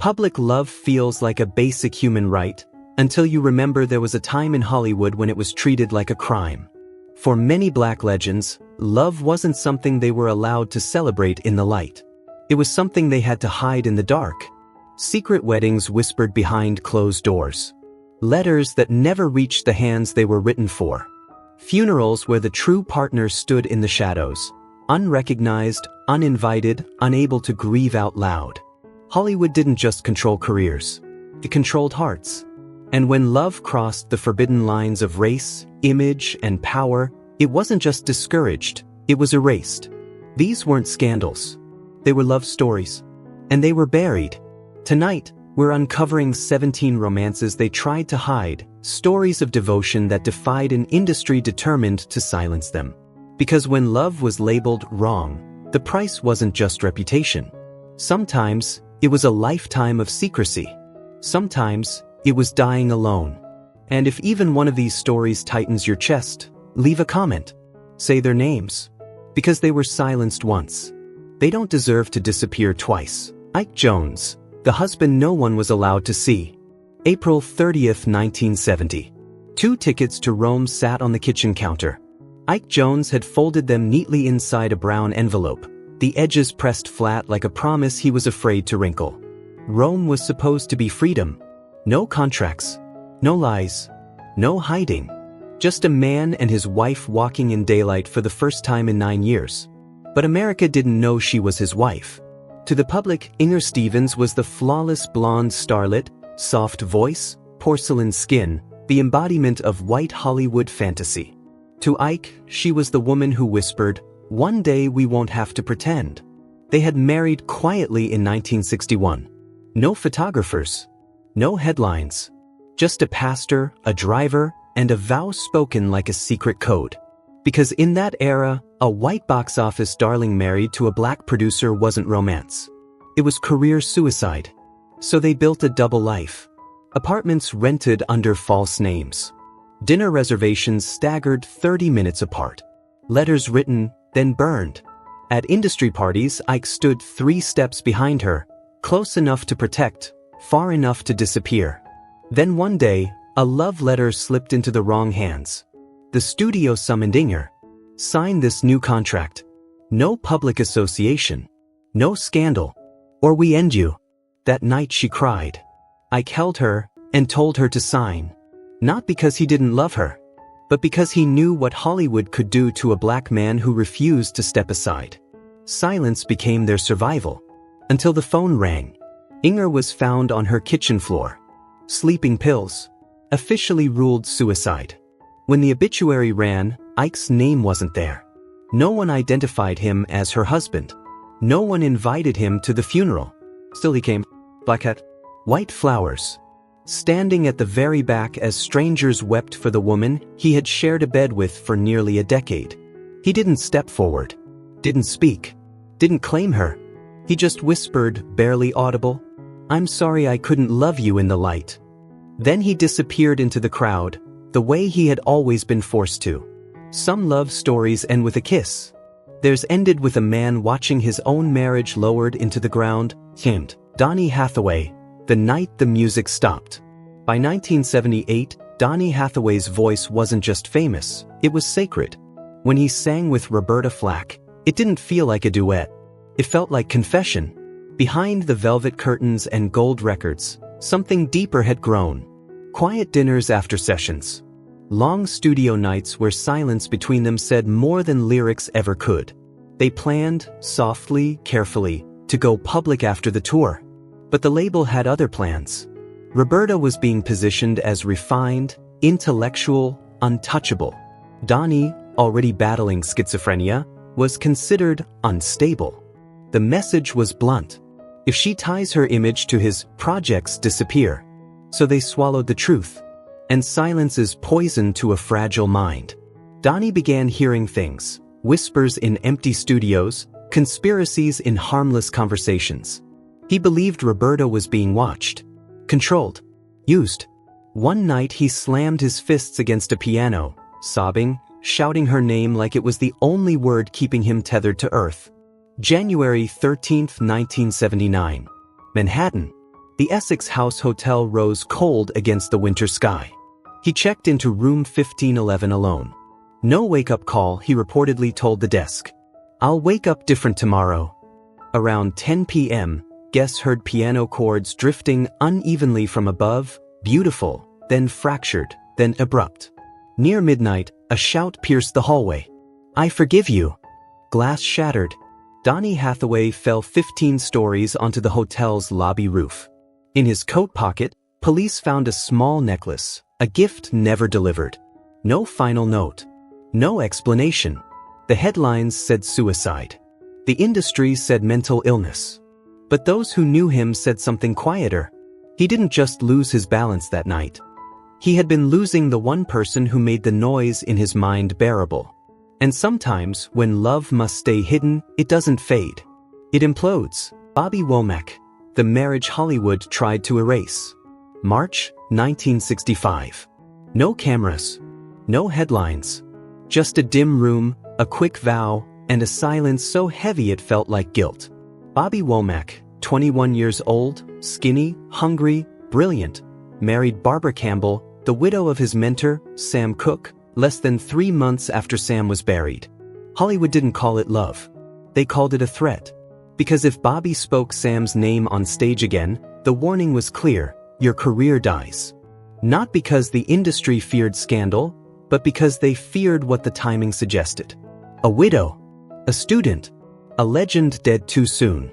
Public love feels like a basic human right, until you remember there was a time in Hollywood when it was treated like a crime. For many Black legends, love wasn't something they were allowed to celebrate in the light. It was something they had to hide in the dark. Secret weddings whispered behind closed doors. Letters that never reached the hands they were written for. Funerals where the true partners stood in the shadows, unrecognized, uninvited, unable to grieve out loud. Hollywood didn't just control careers. It controlled hearts. And when love crossed the forbidden lines of race, image, and power, it wasn't just discouraged, it was erased. These weren't scandals. They were love stories. And they were buried. Tonight, we're uncovering 17 romances they tried to hide, stories of devotion that defied an industry determined to silence them. Because when love was labeled wrong, the price wasn't just reputation. Sometimes, it was a lifetime of secrecy. Sometimes, it was dying alone. And if even one of these stories tightens your chest, leave a comment. Say their names. Because they were silenced once. They don't deserve to disappear twice. Ike Jones, the husband no one was allowed to see. April 30th, 1970. 2 tickets to Rome sat on the kitchen counter. Ike Jones had folded them neatly inside a brown envelope, the edges pressed flat like a promise he was afraid to wrinkle. Rome was supposed to be freedom. No contracts. No lies. No hiding. Just a man and his wife walking in daylight for the first time in 9 years. But America didn't know she was his wife. To the public, Inger Stevens was the flawless blonde starlet, soft voice, porcelain skin, the embodiment of white Hollywood fantasy. To Ike, she was the woman who whispered, "One day we won't have to pretend." They had married quietly in 1961. No photographers. No headlines. Just a pastor, a driver, and a vow spoken like a secret code. Because in that era, a white box office darling married to a black producer wasn't romance. It was career suicide. So they built a double life. Apartments rented under false names. Dinner reservations staggered 30 minutes apart. Letters written, then burned. At industry parties, Ike stood 3 steps behind her, close enough to protect, far enough to disappear. Then one day, a love letter slipped into the wrong hands. The studio summoned Inger. Sign this new contract. No public association. No scandal. Or we end you. That night she cried. Ike held her and told her to sign. Not because he didn't love her, but because he knew what Hollywood could do to a black man who refused to step aside. Silence became their survival. Until the phone rang. Inger was found on her kitchen floor. Sleeping pills. Officially ruled suicide. When the obituary ran, Ike's name wasn't there. No one identified him as her husband. No one invited him to the funeral. Still he came. Black hat. White flowers. Standing at the very back as strangers wept for the woman he had shared a bed with for nearly a decade. He didn't step forward. Didn't speak. Didn't claim her. He just whispered, barely audible, "I'm sorry I couldn't love you in the light." Then he disappeared into the crowd, the way he had always been forced to. Some love stories end with a kiss. Theirs ended with a man watching his own marriage lowered into the ground, hymned. Donny Hathaway, The Night the Music Stopped. By 1978, Donny Hathaway's voice wasn't just famous, it was sacred. When he sang with Roberta Flack, it didn't feel like a duet. It felt like confession. Behind the velvet curtains and gold records, something deeper had grown. Quiet dinners after sessions. Long studio nights where silence between them said more than lyrics ever could. They planned, softly, carefully, to go public after the tour. But the label had other plans. Roberta was being positioned as refined, intellectual, untouchable. Donny, already battling schizophrenia, was considered unstable. The message was blunt. If she ties her image to his projects disappear. So they swallowed the truth. And silence is poison to a fragile mind. Donny began hearing things, whispers in empty studios, conspiracies in harmless conversations. He believed Roberta was being watched, controlled, used. One night he slammed his fists against a piano, sobbing, shouting her name like it was the only word keeping him tethered to earth. January 13, 1979. Manhattan. The Essex House Hotel rose cold against the winter sky. He checked into room 1511 alone. No wake-up call, he reportedly told the desk. I'll wake up different tomorrow. Around 10 p.m., guests heard piano chords drifting unevenly from above, beautiful, then fractured, then abrupt. Near midnight, a shout pierced the hallway. I forgive you. Glass shattered. Donny Hathaway fell 15 stories onto the hotel's lobby roof. In his coat pocket, police found a small necklace, a gift never delivered. No final note. No explanation. The headlines said suicide. The industry said mental illness. But those who knew him said something quieter. He didn't just lose his balance that night. He had been losing the one person who made the noise in his mind bearable. And sometimes, when love must stay hidden, it doesn't fade. It implodes. Bobby Womack, the marriage Hollywood tried to erase. March 1965. No cameras. No headlines. Just a dim room, a quick vow, and a silence so heavy it felt like guilt. Bobby Womack, 21 years old, skinny, hungry, brilliant, married Barbara Campbell, the widow of his mentor, Sam Cooke, less than 3 months after Sam was buried. Hollywood didn't call it love. They called it a threat. Because if Bobby spoke Sam's name on stage again, the warning was clear: your career dies. Not because the industry feared scandal, but because they feared what the timing suggested. A widow. A student. A legend dead too soon.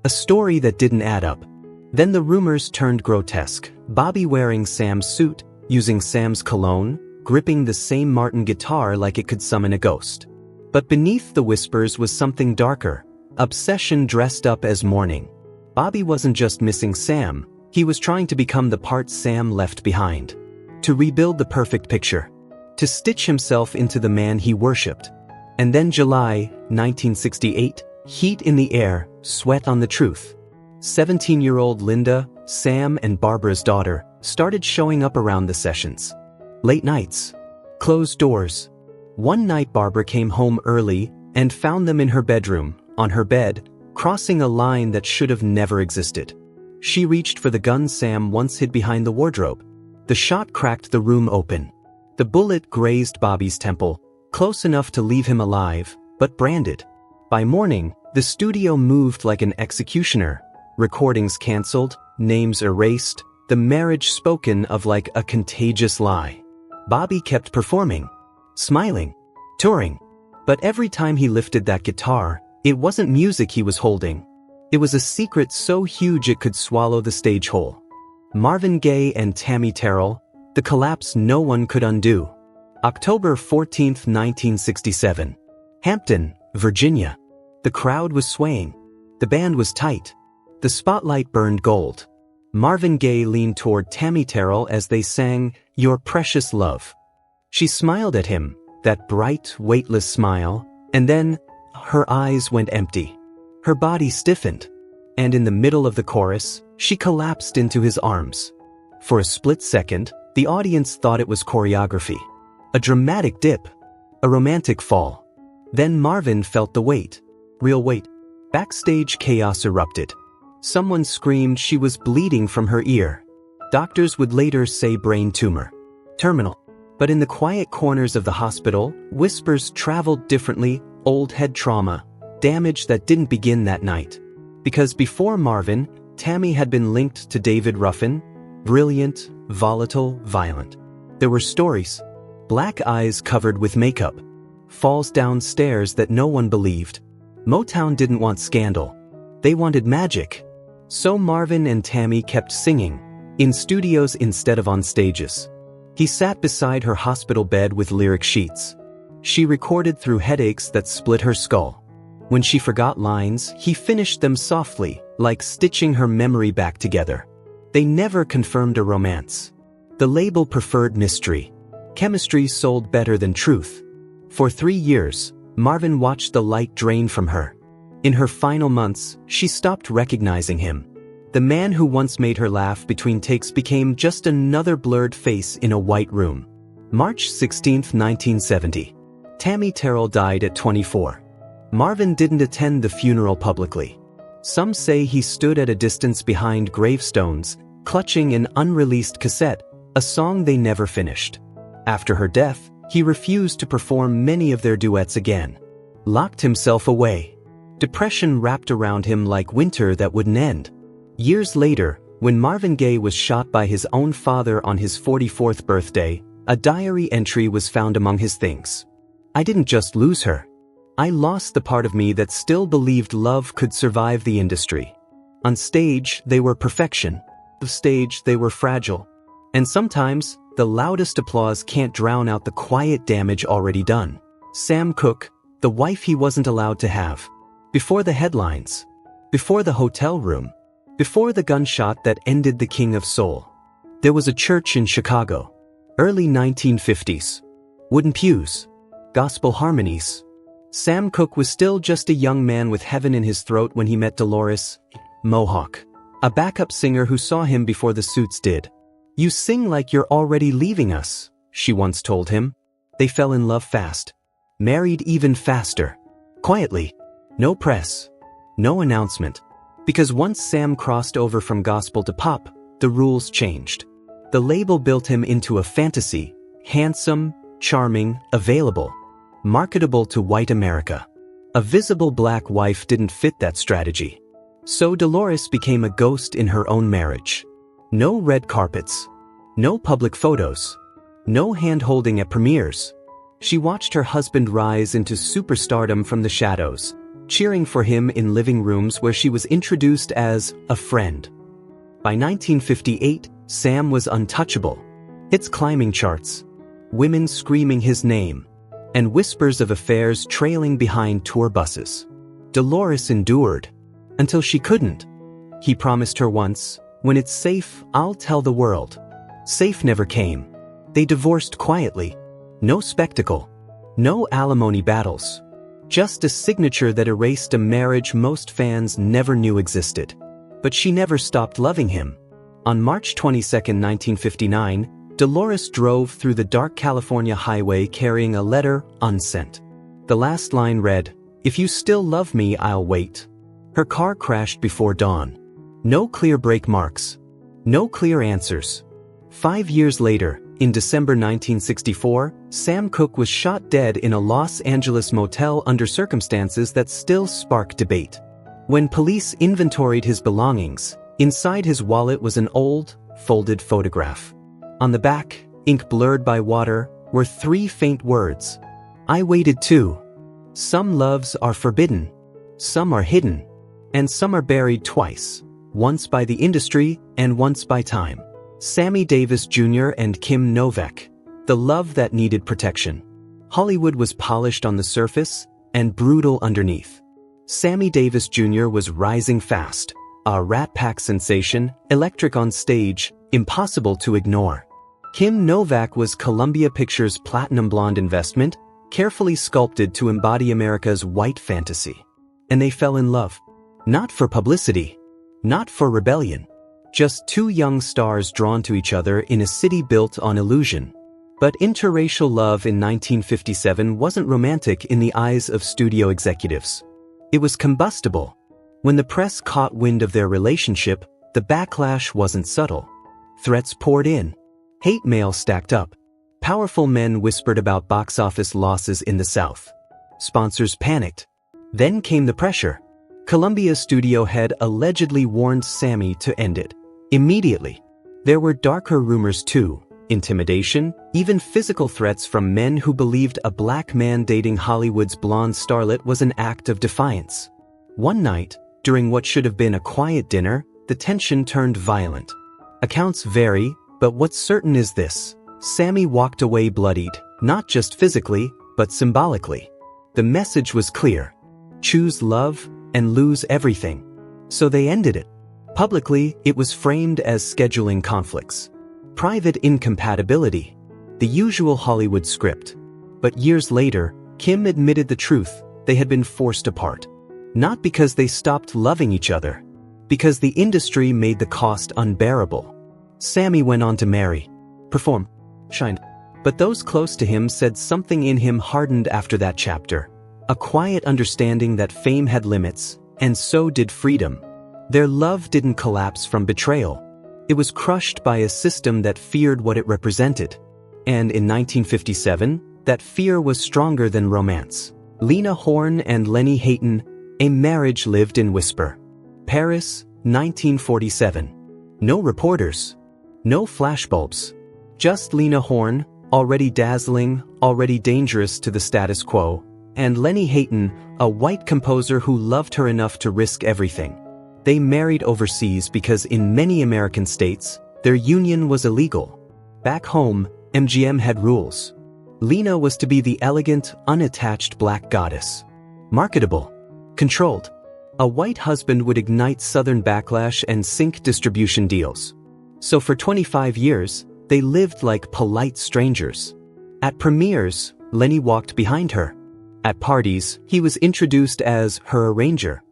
A story that didn't add up. Then the rumors turned grotesque. Bobby wearing Sam's suit, using Sam's cologne, gripping the same Martin guitar like it could summon a ghost. But beneath the whispers was something darker. Obsession dressed up as mourning. Bobby wasn't just missing Sam, he was trying to become the part Sam left behind. To rebuild the perfect picture. To stitch himself into the man he worshipped. And then July 1968, heat in the air, sweat on the truth. 17-year-old Linda, Sam and Barbara's daughter, started showing up around the sessions. Late nights. Closed doors. One night Barbara came home early and found them in her bedroom, on her bed, crossing a line that should have never existed. She reached for the gun Sam once hid behind the wardrobe. The shot cracked the room open. The bullet grazed Bobby's temple, close enough to leave him alive, but branded. By morning, the studio moved like an executioner. Recordings canceled, names erased, the marriage spoken of like a contagious lie. Bobby kept performing, smiling, touring. But every time he lifted that guitar, it wasn't music he was holding. It was a secret so huge it could swallow the stage whole. Marvin Gaye and Tammy Terrell, the collapse no one could undo. October 14, 1967. Hampton, Virginia. The crowd was swaying. The band was tight. The spotlight burned gold. Marvin Gaye leaned toward Tammy Terrell as they sang Your Precious Love. She smiled at him, that bright, weightless smile, and then her eyes went empty. Her body stiffened. And in the middle of the chorus, she collapsed into his arms. For a split second, the audience thought it was choreography. A dramatic dip. A romantic fall. Then Marvin felt the weight. Real weight. Backstage chaos erupted. Someone screamed she was bleeding from her ear. Doctors would later say brain tumor. Terminal. But in the quiet corners of the hospital, whispers traveled differently, old head trauma, damage that didn't begin that night. Because before Marvin, Tammy had been linked to David Ruffin, brilliant, volatile, violent. There were stories. Black eyes covered with makeup. Falls down stairs that no one believed. Motown didn't want scandal. They wanted magic. So Marvin and Tammy kept singing, in studios instead of on stages. He sat beside her hospital bed with lyric sheets. She recorded through headaches that split her skull. When she forgot lines, he finished them softly, like stitching her memory back together. They never confirmed a romance. The label preferred mystery. Chemistry sold better than truth. For 3 years, Marvin watched the light drain from her. In her final months, she stopped recognizing him. The man who once made her laugh between takes became just another blurred face in a white room. March 16, 1970. Tammy Terrell died at 24. Marvin didn't attend the funeral publicly. Some say he stood at a distance behind gravestones, clutching an unreleased cassette, a song they never finished. After her death, he refused to perform many of their duets again. Locked himself away. Depression wrapped around him like winter that wouldn't end. Years later, when Marvin Gaye was shot by his own father on his 44th birthday, a diary entry was found among his things. "I didn't just lose her. I lost the part of me that still believed love could survive the industry. On stage, they were perfection. Off stage, they were fragile. And sometimes, the loudest applause can't drown out the quiet damage already done." Sam Cooke, the wife he wasn't allowed to have. Before the headlines. Before the hotel room. Before the gunshot that ended the King of Soul. There was a church in Chicago. Early 1950s. Wooden pews. Gospel harmonies. Sam Cooke was still just a young man with heaven in his throat when he met Dolores Mohawk, a backup singer who saw him before the Suits did. "You sing like you're already leaving us," she once told him. They fell in love fast. Married even faster. Quietly. No press. No announcement. Because once Sam crossed over from gospel to pop, the rules changed. The label built him into a fantasy, handsome, charming, available, marketable to white America. A visible black wife didn't fit that strategy. So Dolores became a ghost in her own marriage. No red carpets. No public photos. No hand-holding at premieres. She watched her husband rise into superstardom from the shadows, cheering for him in living rooms where she was introduced as a friend. By 1958, Sam was untouchable. Hits climbing charts. Women screaming his name. And whispers of affairs trailing behind tour buses. Dolores endured. Until she couldn't. He promised her once, "When it's safe, I'll tell the world." Safe never came. They divorced quietly. No spectacle. No alimony battles. Just a signature that erased a marriage most fans never knew existed. But she never stopped loving him. On March 22, 1959, Dolores drove through the dark California highway carrying a letter unsent. The last line read, "If you still love me, I'll wait." Her car crashed before dawn. No clear brake marks. No clear answers. 5 years later, in December 1964, Sam Cooke was shot dead in a Los Angeles motel under circumstances that still spark debate. When police inventoried his belongings, inside his wallet was an old, folded photograph. On the back, ink blurred by water, were 3 faint words. "I waited too. Some loves are forbidden. Some are hidden. And some are buried twice, once by the industry and once by time." Sammy Davis Jr. and Kim Novak. The love that needed protection. Hollywood was polished on the surface and brutal underneath. Sammy Davis Jr. was rising fast, a Rat Pack sensation, electric on stage, impossible to ignore. Kim Novak was Columbia Pictures' platinum blonde investment, carefully sculpted to embody America's white fantasy. And they fell in love. Not for publicity. Not for rebellion. Just 2 young stars drawn to each other in a city built on illusion. But interracial love in 1957 wasn't romantic in the eyes of studio executives. It was combustible. When the press caught wind of their relationship, the backlash wasn't subtle. Threats poured in. Hate mail stacked up. Powerful men whispered about box office losses in the South. Sponsors panicked. Then came the pressure. Columbia studio head allegedly warned Sammy to end it. Immediately. There were darker rumors too. Intimidation, even physical threats from men who believed a black man dating Hollywood's blonde starlet was an act of defiance. One night, during what should have been a quiet dinner, the tension turned violent. Accounts vary, but what's certain is this. Sammy walked away bloodied, not just physically, but symbolically. The message was clear. Choose love and lose everything. So they ended it. Publicly, it was framed as scheduling conflicts. Private incompatibility. The usual Hollywood script. But years later, Kim admitted the truth. They had been forced apart. Not because they stopped loving each other. Because the industry made the cost unbearable. Sammy went on to marry, perform, shine. But those close to him said something in him hardened after that chapter. A quiet understanding that fame had limits, and so did freedom. Their love didn't collapse from betrayal. It was crushed by a system that feared what it represented. And in 1957, that fear was stronger than romance. Lena Horne and Lenny Hayton, a marriage lived in whisper. Paris, 1947. No reporters. No flashbulbs. Just Lena Horne, already dazzling, already dangerous to the status quo, and Lenny Hayton, a white composer who loved her enough to risk everything. They married overseas because in many American states, their union was illegal. Back home, MGM had rules. Lena was to be the elegant, unattached black goddess. Marketable. Controlled. A white husband would ignite Southern backlash and sink distribution deals. So for 25 years, they lived like polite strangers. At premieres, Lenny walked behind her. At parties, he was introduced as her arranger.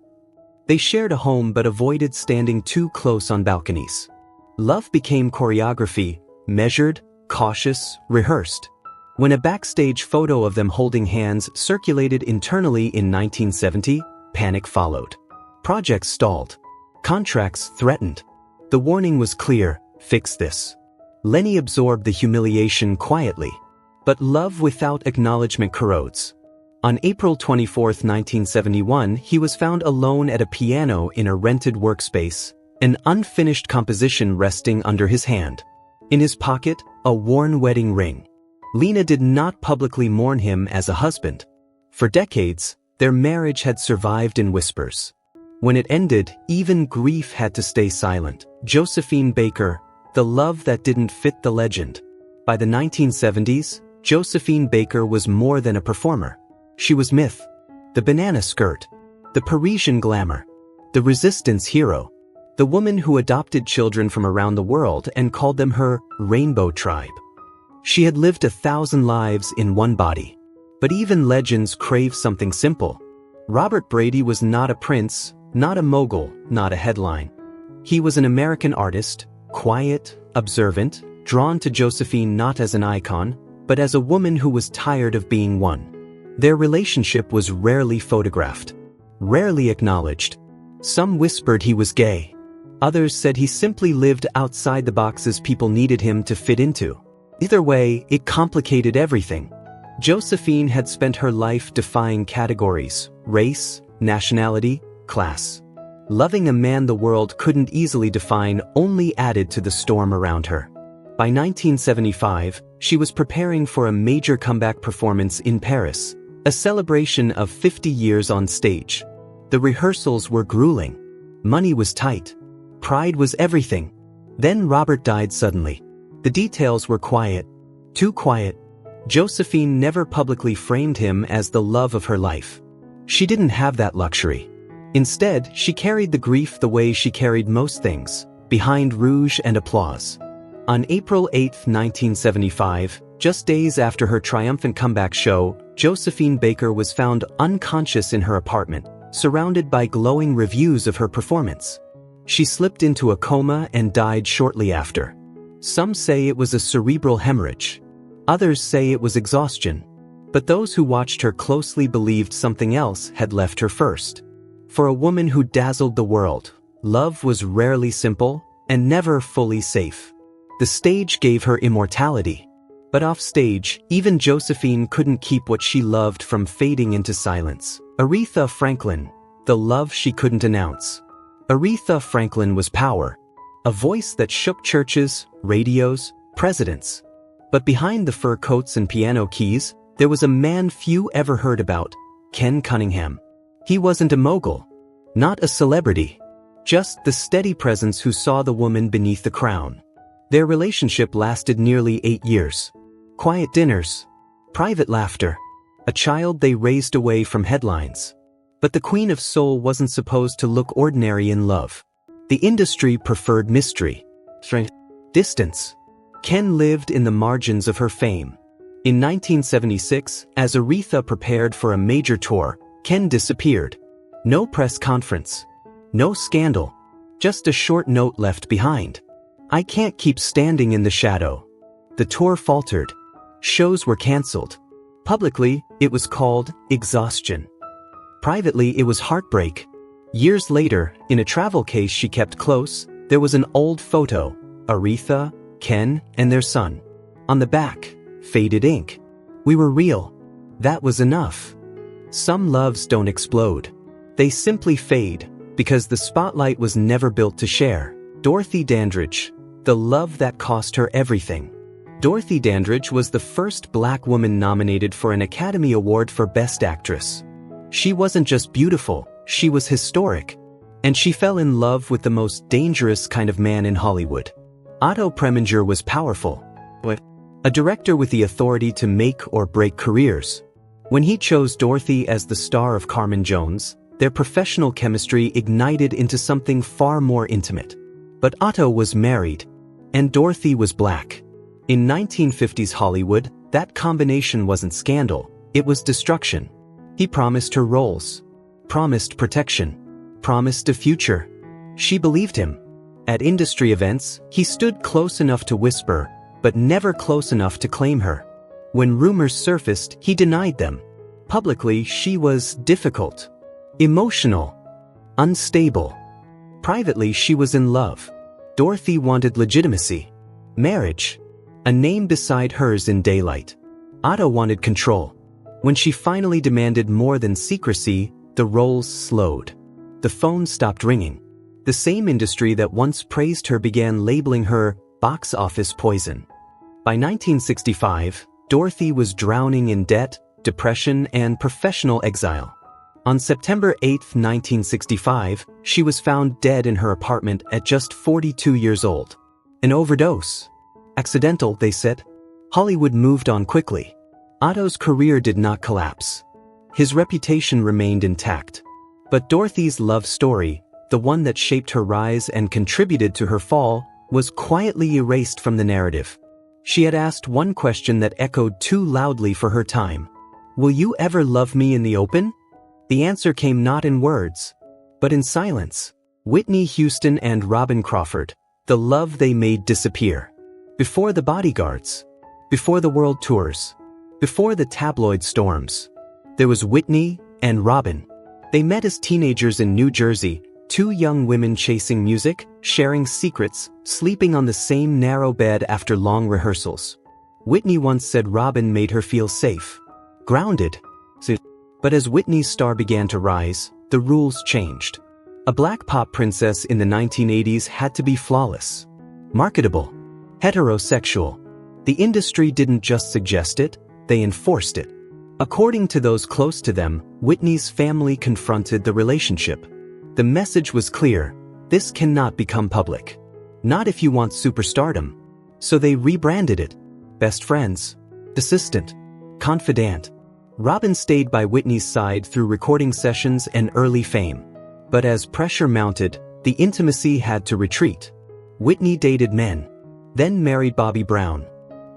They shared a home but avoided standing too close on balconies. Love became choreography, measured, cautious, rehearsed. When a backstage photo of them holding hands circulated internally in 1970, panic followed. Projects stalled. Contracts threatened. The warning was clear: fix this. Lenny absorbed the humiliation quietly. But love without acknowledgement corrodes. On April 24, 1971, he was found alone at a piano in a rented workspace, an unfinished composition resting under his hand. In his pocket, a worn wedding ring. Lena did not publicly mourn him as a husband. For decades, their marriage had survived in whispers. When it ended, even grief had to stay silent. Josephine Baker, the love that didn't fit the legend. By the 1970s, Josephine Baker was more than a performer. She was myth. The banana skirt. The Parisian glamour. The resistance hero. The woman who adopted children from around the world and called them her rainbow tribe. She had lived 1,000 lives in one body. But even legends crave something simple. Robert Brady was not a prince, not a mogul, not a headline. He was an American artist, quiet, observant, drawn to Josephine not as an icon, but as a woman who was tired of being one. Their relationship was rarely photographed, rarely acknowledged. Some whispered he was gay. Others said he simply lived outside the boxes people needed him to fit into. Either way, it complicated everything. Josephine had spent her life defying categories: race, nationality, class. Loving a man the world couldn't easily define only added to the storm around her. By 1975, she was preparing for a major comeback performance in Paris, a celebration of 50 years on stage. The rehearsals were grueling. Money was tight. Pride was everything. Then Robert died suddenly. The details were quiet. Too quiet. Josephine never publicly framed him as the love of her life. She didn't have that luxury. Instead, she carried the grief the way she carried most things, behind rouge and applause. On April 8, 1975, just days after her triumphant comeback show, Josephine Baker was found unconscious in her apartment, surrounded by glowing reviews of her performance. She slipped into a coma and died shortly after. Some say it was a cerebral hemorrhage. Others say it was exhaustion. But those who watched her closely believed something else had left her first. For a woman who dazzled the world, love was rarely simple and never fully safe. The stage gave her immortality. But off stage, even Josephine couldn't keep what she loved from fading into silence. Aretha Franklin, the love she couldn't announce. Aretha Franklin was power, a voice that shook churches, radios, presidents. But behind the fur coats and piano keys, there was a man few ever heard about, Ken Cunningham. He wasn't a mogul, not a celebrity, just the steady presence who saw the woman beneath the crown. Their relationship lasted nearly 8 years. Quiet dinners, private laughter, a child they raised away from headlines. But the Queen of Soul wasn't supposed to look ordinary in love. The industry preferred mystery, distance. Ken lived in the margins of her fame. In 1976, as Aretha prepared for a major tour, Ken disappeared. No press conference. No scandal. Just a short note left behind. "I can't keep standing in the shadow." The tour faltered. Shows were canceled. Publicly, it was called exhaustion. Privately, it was heartbreak. Years later, in a travel case she kept close, there was an old photo, Aretha, Ken, and their son. On the back, faded ink. We were real. That was enough. Some loves don't explode. They simply fade, because the spotlight was never built to share. Dorothy Dandridge, the love that cost her everything. Dorothy Dandridge was the first black woman nominated for an Academy Award for Best Actress. She wasn't just beautiful, she was historic. And she fell in love with the most dangerous kind of man in Hollywood. Otto Preminger was powerful, but a director with the authority to make or break careers. When he chose Dorothy as the star of Carmen Jones, their professional chemistry ignited into something far more intimate. But Otto was married, and Dorothy was black. In 1950s Hollywood, that combination wasn't scandal, it was destruction. He promised her roles, promised protection, promised a future. She believed him. At industry events, he stood close enough to whisper, but never close enough to claim her. When rumors surfaced, he denied them. Publicly, she was difficult, emotional, unstable. Privately, she was in love. Dorothy wanted legitimacy, marriage, a name beside hers in daylight. Otto wanted control. When she finally demanded more than secrecy, the roles slowed. The phone stopped ringing. The same industry that once praised her began labeling her box office poison. By 1965, Dorothy was drowning in debt, depression, and professional exile. On September 8, 1965, she was found dead in her apartment at just 42 years old. An overdose. Accidental, they said. Hollywood moved on quickly. Otto's career did not collapse. His reputation remained intact. But Dorothy's love story, the one that shaped her rise and contributed to her fall, was quietly erased from the narrative. She had asked one question that echoed too loudly for her time. Will you ever love me in the open? The answer came not in words, but in silence. Whitney Houston and Robin Crawford, the love they made disappear. Before the bodyguards, before the world tours, before the tabloid storms, there was Whitney and Robin. They met as teenagers in New Jersey, two young women chasing music, sharing secrets, sleeping on the same narrow bed after long rehearsals. Whitney once said Robin made her feel safe, grounded. But as Whitney's star began to rise, the rules changed. A black pop princess in the 1980s had to be flawless, marketable, heterosexual. The industry didn't just suggest it, they enforced it. According to those close to them, Whitney's family confronted the relationship. The message was clear: this cannot become public. Not if you want superstardom. So they rebranded it. Best friends, assistant, confidant. Robin stayed by Whitney's side through recording sessions and early fame. But as pressure mounted, the intimacy had to retreat. Whitney dated men, then married Bobby Brown.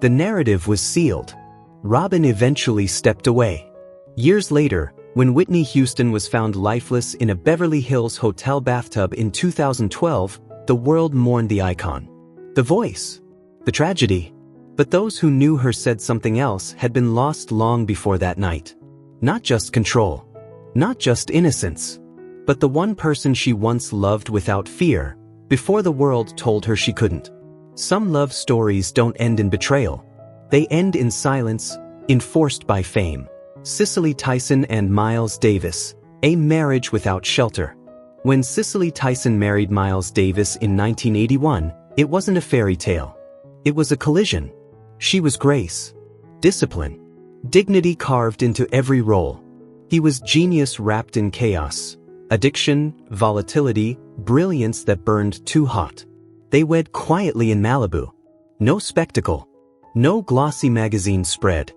The narrative was sealed. Robin eventually stepped away. Years later, when Whitney Houston was found lifeless in a Beverly Hills hotel bathtub in 2012, the world mourned the icon. The voice, the tragedy. But those who knew her said something else had been lost long before that night. Not just control, not just innocence, but the one person she once loved without fear, before the world told her she couldn't. Some love stories don't end in betrayal. They end in silence, enforced by fame. Cicely Tyson and Miles Davis, a marriage without shelter. When Cicely Tyson married Miles Davis in 1981, it wasn't a fairy tale. It was a collision. She was grace, discipline, dignity carved into every role. He was genius wrapped in chaos, addiction, volatility, brilliance that burned too hot. They wed quietly in Malibu. No spectacle, no glossy magazine spread.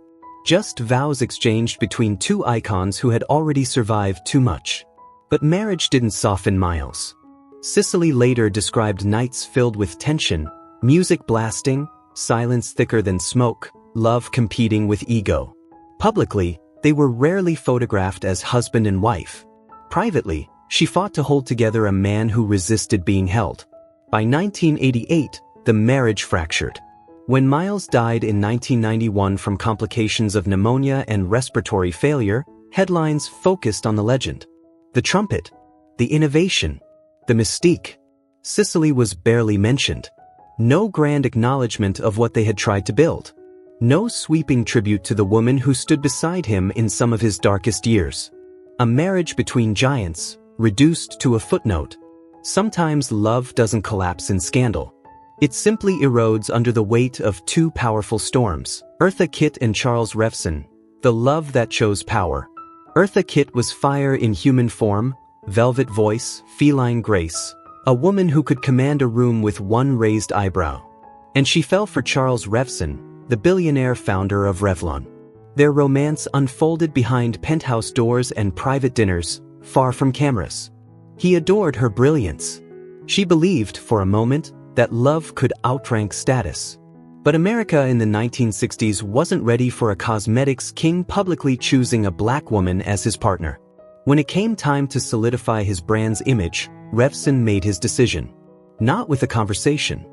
Just vows exchanged between two icons who had already survived too much. But marriage didn't soften Miles. Cicely later described nights filled with tension, music blasting, silence thicker than smoke, love competing with ego. Publicly, they were rarely photographed as husband and wife. Privately, she fought to hold together a man who resisted being held. By 1988, the marriage fractured. When Miles died in 1991 from complications of pneumonia and respiratory failure, headlines focused on the legend. The trumpet, the innovation, the mystique. Sicily was barely mentioned. No grand acknowledgement of what they had tried to build. No sweeping tribute to the woman who stood beside him in some of his darkest years. A marriage between giants, reduced to a footnote. Sometimes love doesn't collapse in scandal. It simply erodes under the weight of two powerful storms. Eartha Kitt and Charles Revson, the love that chose power. Eartha Kitt was fire in human form, velvet voice, feline grace. A woman who could command a room with one raised eyebrow. And she fell for Charles Revson, the billionaire founder of Revlon. Their romance unfolded behind penthouse doors and private dinners, far from cameras. He adored her brilliance. She believed, for a moment, that love could outrank status. But America in the 1960s wasn't ready for a cosmetics king publicly choosing a black woman as his partner. When it came time to solidify his brand's image, Revson made his decision. Not with a conversation,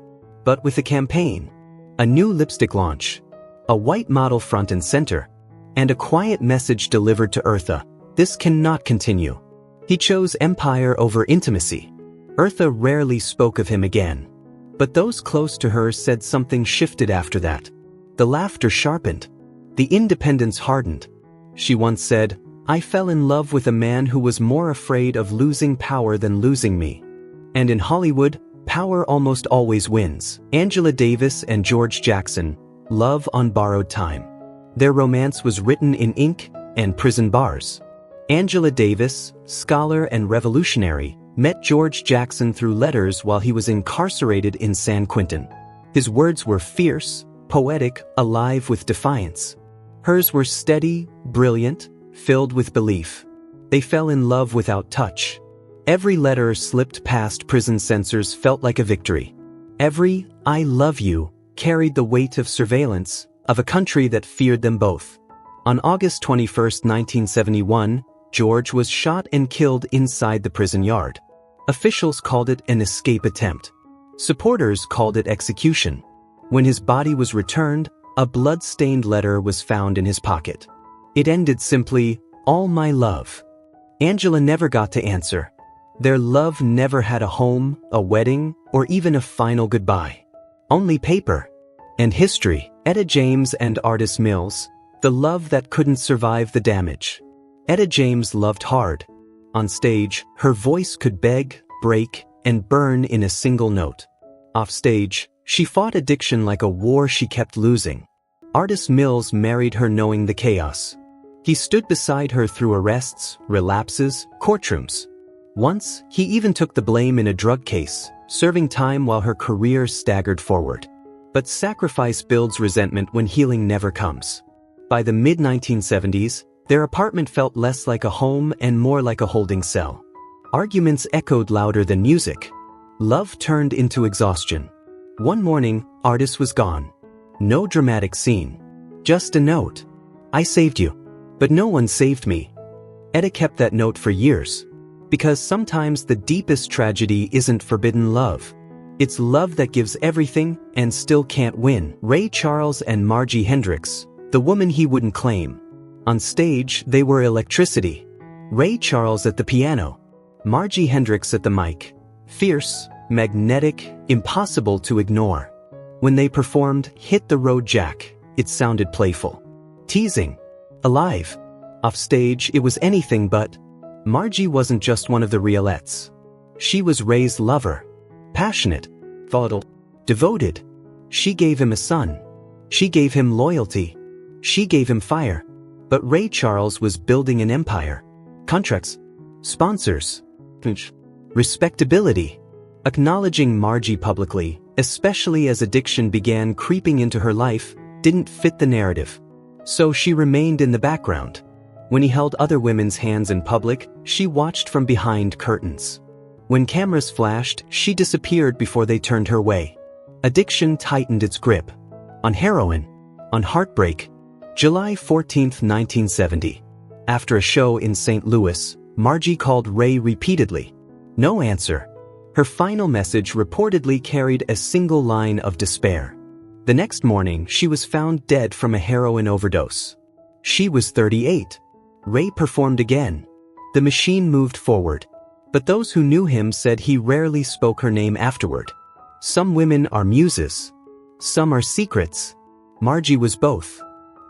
but with a campaign. A new lipstick launch. A white model front and center. And a quiet message delivered to Eartha: this cannot continue. He chose empire over intimacy. Eartha rarely spoke of him again. But those close to her said something shifted after that. The laughter sharpened. The independence hardened. She once said, "I fell in love with a man who was more afraid of losing power than losing me." And in Hollywood, power almost always wins. Angela Davis and George Jackson, love on borrowed time. Their romance was written in ink and prison bars. Angela Davis, scholar and revolutionary, met George Jackson through letters while he was incarcerated in San Quentin. His words were fierce, poetic, alive with defiance. Hers were steady, brilliant, filled with belief. They fell in love without touch. Every letter slipped past prison censors felt like a victory. Every "I love you" carried the weight of surveillance, of a country that feared them both. On August 21, 1971, George was shot and killed inside the prison yard. Officials called it an escape attempt. Supporters called it execution. When his body was returned, a blood-stained letter was found in his pocket. It ended simply, "All my love." Angela never got to answer. Their love never had a home, a wedding, or even a final goodbye. Only paper. And history. Etta James and Artis Mills, the love that couldn't survive the damage. Etta James loved hard. On stage, her voice could beg, break, and burn in a single note. Off stage, she fought addiction like a war she kept losing. Artis Mills married her knowing the chaos. He stood beside her through arrests, relapses, courtrooms. Once, he even took the blame in a drug case, serving time while her career staggered forward. But sacrifice builds resentment when healing never comes. By the mid-1970s, their apartment felt less like a home and more like a holding cell. Arguments echoed louder than music. Love turned into exhaustion. One morning, Artis was gone. No dramatic scene. Just a note. "I saved you. But no one saved me." Etta kept that note for years. Because sometimes the deepest tragedy isn't forbidden love. It's love that gives everything and still can't win. Ray Charles and Margie Hendricks, the woman he wouldn't claim. On stage, they were electricity. Ray Charles at the piano. Margie Hendricks at the mic. Fierce, magnetic, impossible to ignore. When they performed Hit the Road Jack, it sounded playful. Teasing. Alive. Off stage, it was anything but. Margie wasn't just one of the Rielettes. She was Ray's lover. Passionate. Thoughtful. Devoted. She gave him a son. She gave him loyalty. She gave him fire. But Ray Charles was building an empire. Contracts. Sponsors. Respectability. Acknowledging Margie publicly, especially as addiction began creeping into her life, didn't fit the narrative. So she remained in the background. When he held other women's hands in public, she watched from behind curtains. When cameras flashed, she disappeared before they turned her way. Addiction tightened its grip. On heroin. On heartbreak. July 14, 1970. After a show in St. Louis, Margie called Ray repeatedly. No answer. Her final message reportedly carried a single line of despair. The next morning, she was found dead from a heroin overdose. She was 38. Ray performed again. The machine moved forward. But those who knew him said he rarely spoke her name afterward. Some women are muses. Some are secrets. Margie was both.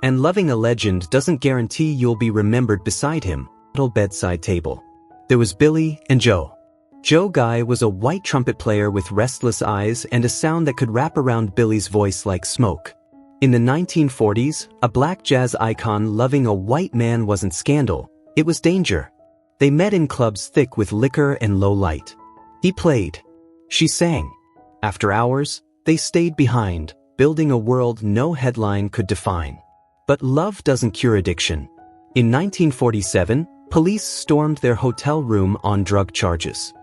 And loving a legend doesn't guarantee you'll be remembered beside him. Little bedside table. There was Billy and Joe. Joe Guy was a white trumpet player with restless eyes and a sound that could wrap around Billy's voice like smoke. In the 1940s, a black jazz icon loving a white man wasn't scandal, it was danger. They met in clubs thick with liquor and low light. He played. She sang. After hours, they stayed behind, building a world no headline could define. But love doesn't cure addiction. In 1947, police stormed their hotel room on drug charges.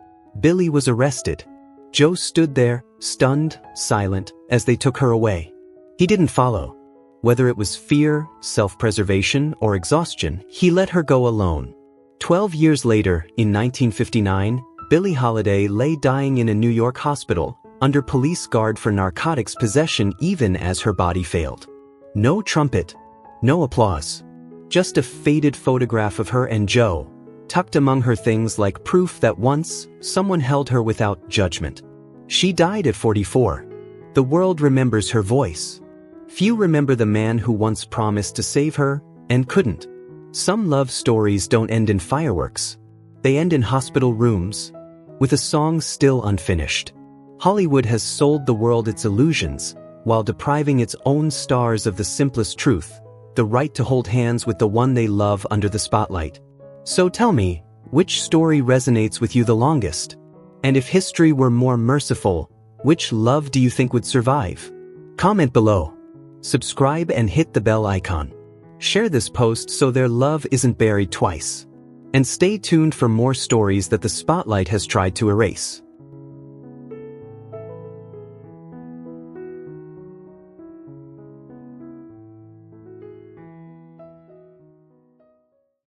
Billy was arrested. Joe stood there, stunned, silent, as they took her away. He didn't follow. Whether it was fear, self-preservation, or exhaustion, he let her go alone. 12 years later, in 1959, Billie Holiday lay dying in a New York hospital, under police guard for narcotics possession even as her body failed. No trumpet, no applause. Just a faded photograph of her and Joe, tucked among her things like proof that once, someone held her without judgment. She died at 44. The world remembers her voice. Few remember the man who once promised to save her, and couldn't. Some love stories don't end in fireworks. They end in hospital rooms, with a song still unfinished. Hollywood has sold the world its illusions, while depriving its own stars of the simplest truth, the right to hold hands with the one they love under the spotlight. So tell me, which story resonates with you the longest? And if history were more merciful, which love do you think would survive? Comment below. Subscribe and hit the bell icon. Share this post so their love isn't buried twice. And stay tuned for more stories that the spotlight has tried to erase.